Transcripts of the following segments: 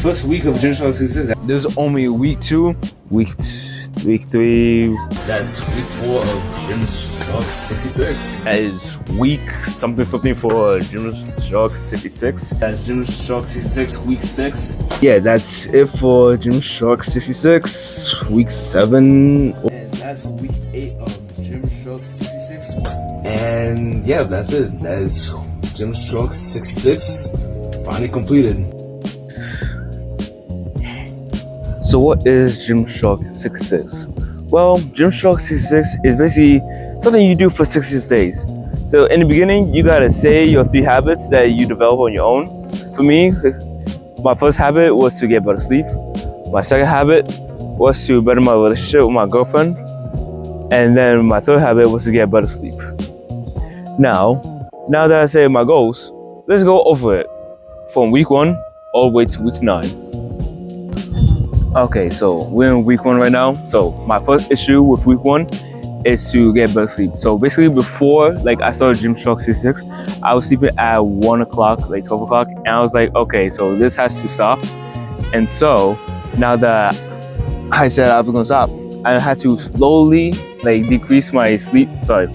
first week of Gymshark66. There's only week 2, week 3. That's week 4 of Gymshark66. That is week something for Gymshark66. That's Gymshark66 week 6. Yeah, that's it for Gymshark66 week 7. And that's week 8 of Gymshark66. And yeah, that's it. That is Gymshark66 finally completed. So what is Gymshark66? Well, Gymshark66 is basically something you do for 66 days. So in the beginning, you gotta say your 3 habits that you develop on your own. For me, my first habit was to get better sleep. My second habit was to better my relationship with my girlfriend. And then my third habit was to get better sleep. Now that I say my goals, let's go over it from week 1 all the way to week 9. Okay, so we're in week 1 right now. So my first issue with week 1 is to get better sleep. So basically before I started Gymshark66, I was sleeping at 1 o'clock, 12 o'clock, and I was like, okay, so this has to stop. And so now that I said I was gonna stop, I had to slowly increase my sleep time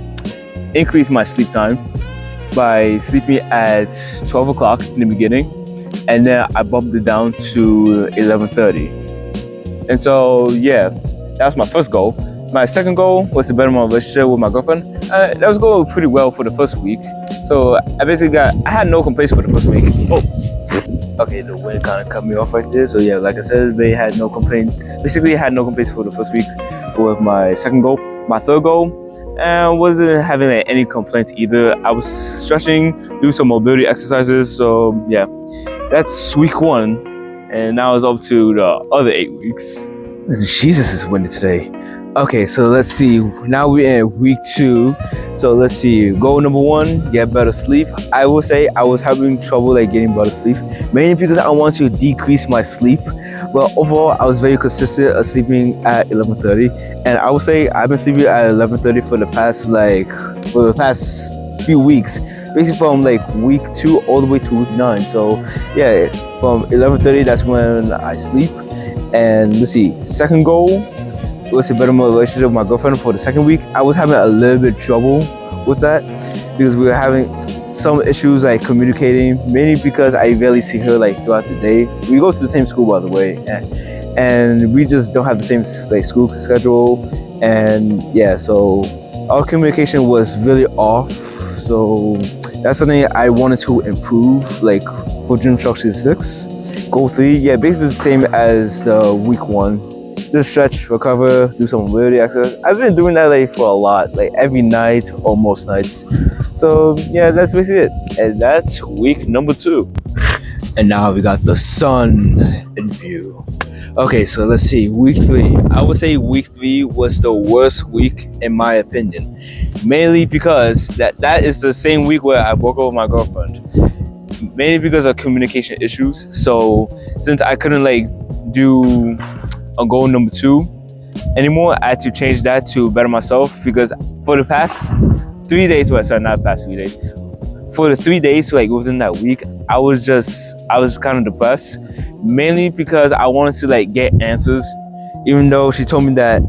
by sleeping at 12 o'clock in the beginning, and then I bumped it down to 11:30. And so yeah, that was my first goal. My second goal was to better my relationship with my girlfriend. That was going pretty well for the first week. So I had no complaints for the first week. Oh, okay, the wind kind of cut me off right there. So yeah, like I said, they had no complaints. Basically, I had no complaints for the first week with my second goal. My third goal, wasn't having any complaints either. I was stretching, doing some mobility exercises. So yeah, that's week 1. And now it's up to the other 8 weeks. Jesus is windy today. Okay, so let's see. Now we're in week 2. So let's see. Goal number 1, get better sleep. I will say I was having trouble getting better sleep, mainly because I want to decrease my sleep. But overall, I was very consistent of sleeping at 11:30, and I would say I've been sleeping at 11:30 for the past few weeks. Basically from week 2 all the way to week 9. So yeah, from 11:30, that's when I sleep. And let's see, second goal was to better my relationship with my girlfriend for the second week. I was having a little bit of trouble with that because we were having some issues communicating, mainly because I rarely see her throughout the day. We go to the same school, by the way, and we just don't have the same school schedule. And yeah, so our communication was really off. So that's something I wanted to improve for Gymshark66. Goal 3, yeah, basically the same as the week 1. Just stretch, recover, do some mobility exercise. I've been doing that for a lot, every night or most nights. So yeah, that's basically it. And that's week number 2. And now we got the sun in view. Okay, so let's see, week 3. I would say week 3 was the worst week in my opinion. Mainly because that is the same week where I broke up with my girlfriend. Mainly because of communication issues. So since I couldn't do a goal number 2 anymore, I had to change that to better myself, because for the past 3 days, for the 3 days within that week, I was kind of depressed, mainly because I wanted to get answers, even though she told me that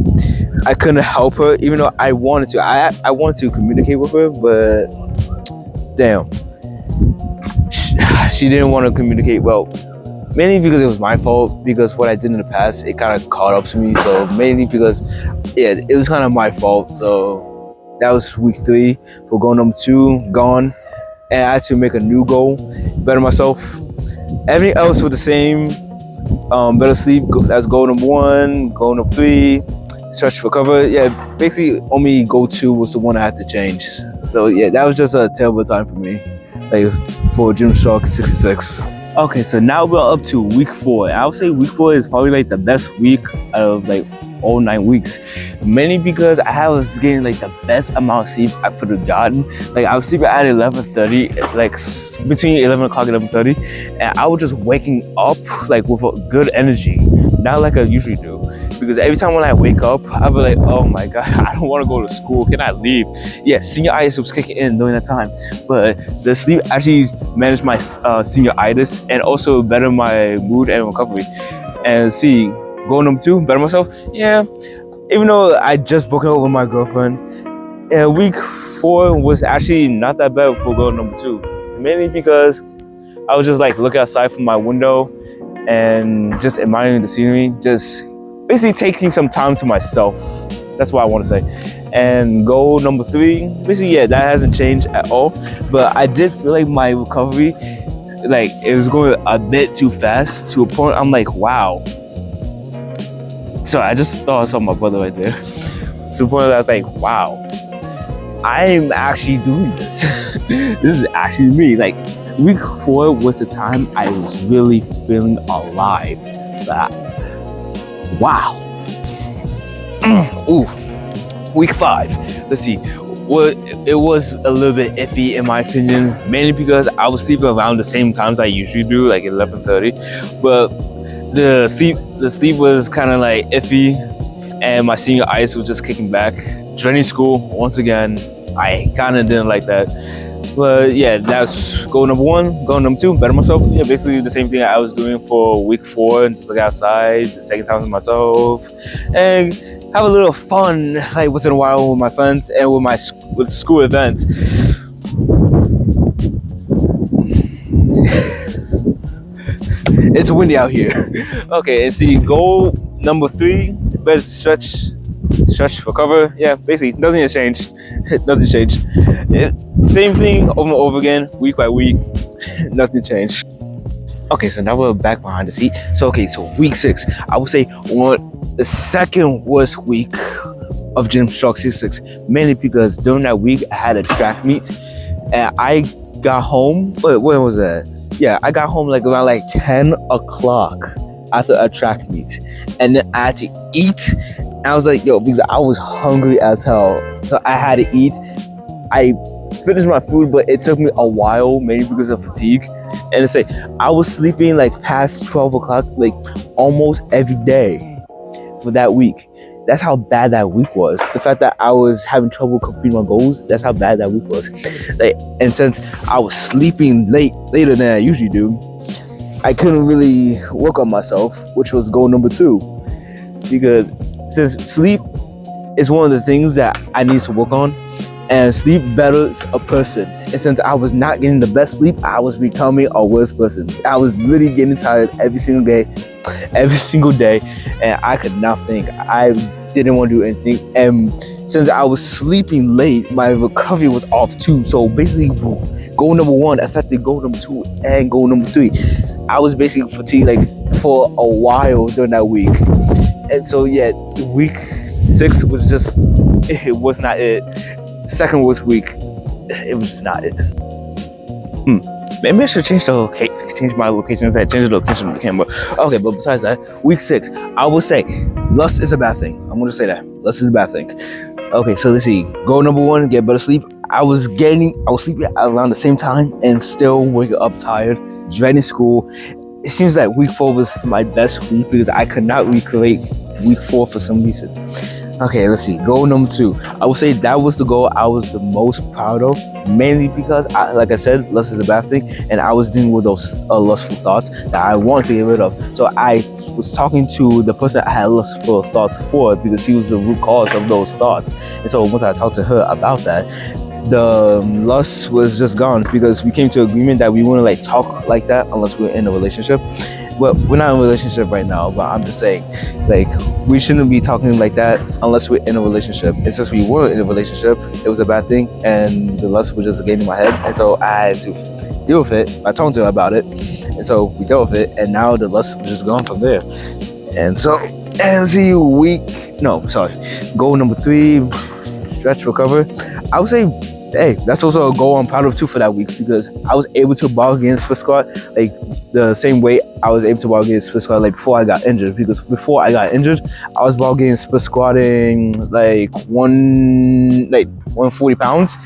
I couldn't help her, even though I wanted to. I wanted to communicate with her, but damn, she didn't want to communicate well. Mainly because it was my fault, because what I did in the past, it kind of caught up to me. So mainly because, yeah, it was kind of my fault. So that was week 3 for goal number 2, gone. And I had to make a new goal, better myself. Everything else was the same. Better sleep, that's goal number 1. Goal number 3, stretch, recover. Yeah, basically only goal 2 was the one I had to change. So yeah, that was just a terrible time for me, for Gymshark66. Okay, so now we're up to week 4. I would say week 4 is probably the best week of all 9 weeks, mainly because I was getting the best amount of sleep I could have gotten. I was sleeping at 11:30, between 11 o'clock and 11:30, and I was just waking up with a good energy, not like I usually do. because every time when I wake up, I'll be like, oh my god, I don't want to go to school. Can I leave? Yeah, senioritis was kicking in during that time, but the sleep actually managed my senioritis and also better my mood and recovery. And see, goal number 2, better myself. Yeah, even though I just broken up with my girlfriend, week 4 was actually not that bad for goal number 2, mainly because I was just like looking outside from my window and just admiring the scenery, just basically taking some time to myself. That's what I want to say. And goal number 3, basically, yeah, that hasn't changed at all. But I did feel like my recovery, like it was going a bit too fast to a point I'm like, wow. So I just thought I saw my brother right there. To the point that I was like, wow, I'm actually doing this. This is actually me. Like, week 4 was the time I was really feeling alive. Wow. Ooh. Week 5. Let's see. Well, it was a little bit iffy in my opinion, mainly because I was sleeping around the same times I usually do, like 11:30. But the sleep was kind of like iffy, and my senioritis was just kicking back. Joining school once again, I kind of didn't like that. But yeah, that's goal number 1. Goal number 2, better myself. Yeah, basically the same thing I was doing for week 4, and just look outside, the second time with myself, and have a little fun, like once in a while with my friends and with school events. It's windy out here. Okay, and see, goal number 3, best stretch, recover. Yeah, basically nothing has changed. Nothing changed. Same thing over and over again, week by week. Nothing changed. Okay, so now we're back behind the seat. So week 6, I would say the second worst week of Gymshark66, mainly because during that week I had a track meet, and I got home. When was that? Yeah, I got home like around like 10 o'clock after a track meet, and then I had to eat. And I was like, yo, because I was hungry as hell, so I had to eat. I finished my food, but it took me a while, mainly because of fatigue. And it's like I was sleeping like past 12 o'clock, like almost every day for that week. That's how bad that week was. The fact that I was having trouble completing my goals, that's how bad that week was. Like, and since I was sleeping later than I usually do, I couldn't really work on myself, which was goal number 2. Because since sleep is one of the things that I need to work on, and sleep betters a person. And since I was not getting the best sleep, I was becoming a worse person. I was literally getting tired every single day, and I could not think. I didn't want to do anything. And since I was sleeping late, my recovery was off too. So basically, goal number 1 affected goal number 2 and goal number 3. I was basically fatigued like for a while during that week. And so yeah, week 6 was just, it was not it. Second worst week, it was just not it. Maybe I should change my location instead. Change the location of the camera. Okay, but besides that, week 6, I will say lust is a bad thing. I'm gonna say that lust is a bad thing. Okay, so let's see. Goal number 1, get better sleep. I was sleeping around the same time and still waking up tired, dreading school. It seems like week 4 was my best week because I could not recreate week 4 for some reason. Okay, let's see. Goal number 2. I would say that was the goal I was the most proud of, mainly because, like I said, lust is a bad thing, and I was dealing with those lustful thoughts that I wanted to get rid of. So I was talking to the person I had lustful thoughts for, because she was the root cause of those thoughts. And so once I talked to her about that, the lust was just gone, because we came to an agreement that we wouldn't like talk like that unless we were in a relationship. Well, we're not in a relationship right now, but I'm just saying, like, we shouldn't be talking like that unless we're in a relationship. And since we were in a relationship, it was a bad thing, and the lust was just getting in my head. And so I had to deal with it. I talked to her about it, and so we dealt with it, and now the lust was just gone from there. And so, and see, goal number 3, stretch, recover. I would say, hey, that's also a goal I'm proud of too for that week, because I was able to bar against split squat like the same way I was able to bar against split squat like before I got injured. Because before I got injured, I was bar against split squatting like 140 pounds,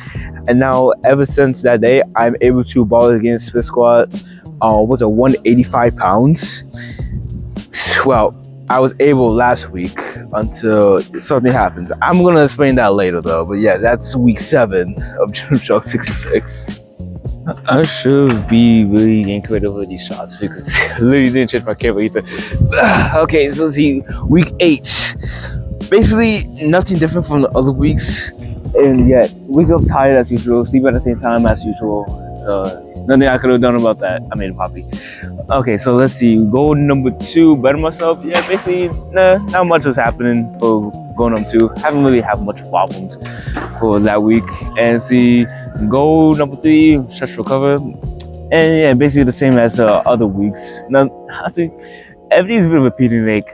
and now ever since that day, I'm able to bar against split squat 185 pounds. Well, I was able last week until something happens. I'm gonna explain that later though. But yeah, that's week 7 of Gymshark66. I should be really getting creative with these shots because I literally didn't change my camera either. Okay, so let's see, week 8. Basically, nothing different from the other weeks, and yet wake up tired as usual, sleep at the same time as usual. So nothing I could have done about that. I made a poppy. Okay, so let's see. Goal number 2, better myself. Yeah, basically, not much was happening for goal number 2. Haven't really had much problems for that week. And see, goal number 3, stretch recover. And yeah, basically the same as other weeks. Now, I see everything's been repeating. Like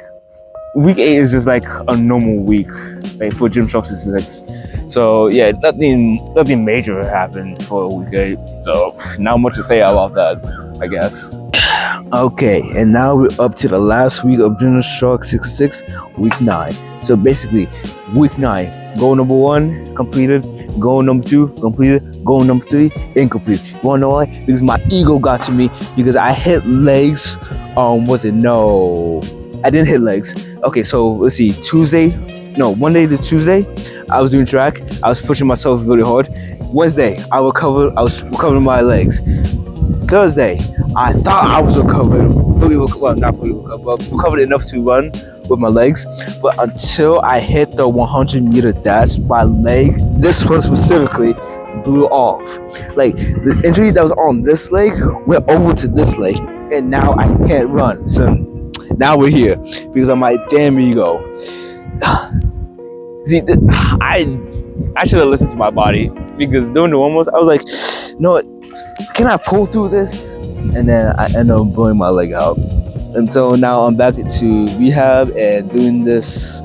week 8 is just like a normal week, like for Gymshark66. So yeah, nothing major happened for week 8. So not much to say about that, I guess. Okay, and now we're up to the last week of Gymshark66, week 9. So basically, week 9, goal number 1 completed, goal number 2 completed, goal number 3 incomplete. You wanna know why? Because my ego got to me because I hit legs. No, I didn't hit legs. Okay, so let's see, Monday to Tuesday, I was doing track. I was pushing myself really hard. Wednesday, I was recovering my legs. Thursday, I thought I was not fully recovered, but recovered enough to run with my legs. But until I hit the 100-meter dash, my leg, this one specifically, blew off. Like the injury that was on this leg went over to this leg, and now I can't run. So now we're here because of my damn ego. See, I should have listened to my body because during the almost, I was like, no, can I pull through this? And then I ended up blowing my leg out. And so now I'm back to rehab and doing this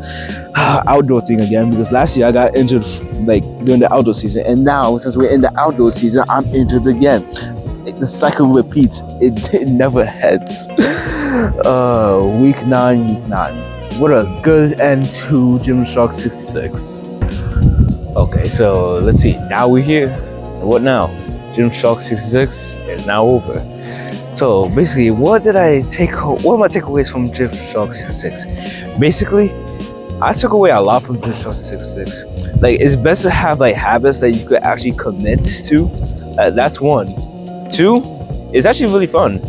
outdoor thing again because last year I got injured like during the outdoor season, and now since we're in the outdoor season, I'm injured again. The cycle repeats. It never ends. Week 9. What a good end to Gymshark66. Okay, so let's see. Now we're here. What now? Gymshark66 is now over. So basically, what are my takeaways from Gymshark66? Basically, I took away a lot from Gymshark66. Like, it's best to have like habits that you could actually commit to. That's 1. 2, it's actually really fun.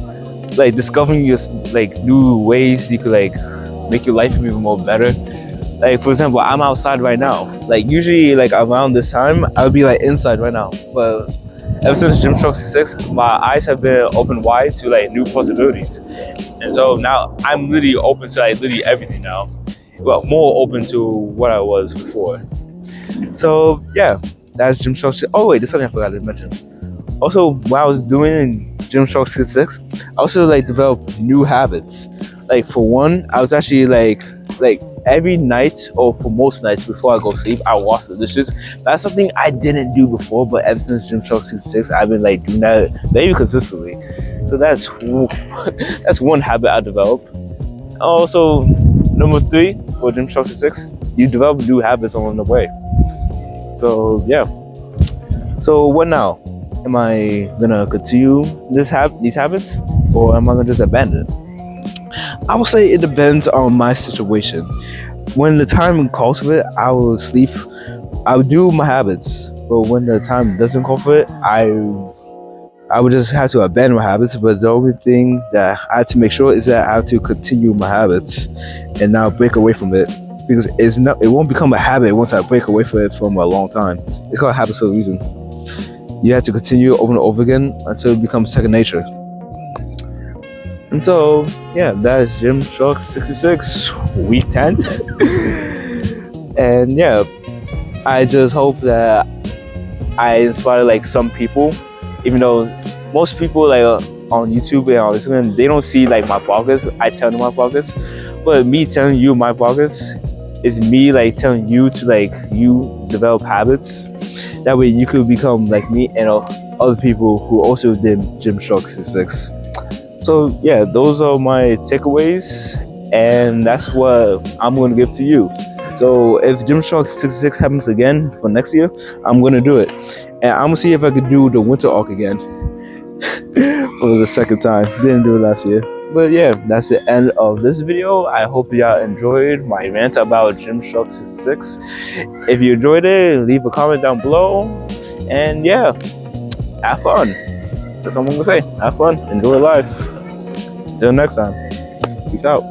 Like discovering your like new ways you could like make your life even more better. Like for example, I'm outside right now. Like usually like around this time, I would be like inside right now. But ever since Gymshark66, my eyes have been open wide to like new possibilities. And so now I'm literally open to like literally everything now. Well, more open to what I was before. So yeah, that's Gymshark66. Oh wait, there's something I forgot to mention. Also, what I was doing in Gymshark66, I also like developed new habits. Like for one, I was actually like every night or for most nights before I go to sleep, I wash the dishes. That's something I didn't do before, but ever since Gymshark66, I've been like doing that very consistently. So that's one habit I developed. Also, number 3 for Gymshark66, you develop new habits along the way. So yeah. So what now? Am I gonna continue these habits, or am I gonna just abandon it? I would say it depends on my situation. When the time calls for it, I will sleep. I would do my habits, but when the time doesn't call for it, I would just have to abandon my habits. But the only thing that I have to make sure is that I have to continue my habits and not break away from it, because it won't become a habit once I break away from it from a long time. It's called habits for a reason. You have to continue over and over again until it becomes second nature. And so, yeah, that is Gymshark66 week 10. And yeah, I just hope that I inspire like some people, even though most people like on YouTube and on Instagram, they don't see like my progress. I tell them my progress, but me telling you my progress is me like telling you to like you develop habits. That way you could become like me and other people who also did Gymshark66. So yeah, those are my takeaways, and that's what I'm going to give to you. So if Gymshark66 happens again for next year, I'm going to do it. And I'm going to see if I could do the winter arc again for the second time. Didn't do it last year. But yeah, that's the end of this video. I hope y'all enjoyed my rant about Gymshark66. If you enjoyed it, leave a comment down below. And yeah, have fun. That's all I'm gonna say. Have fun. Enjoy life. Until next time. Peace out.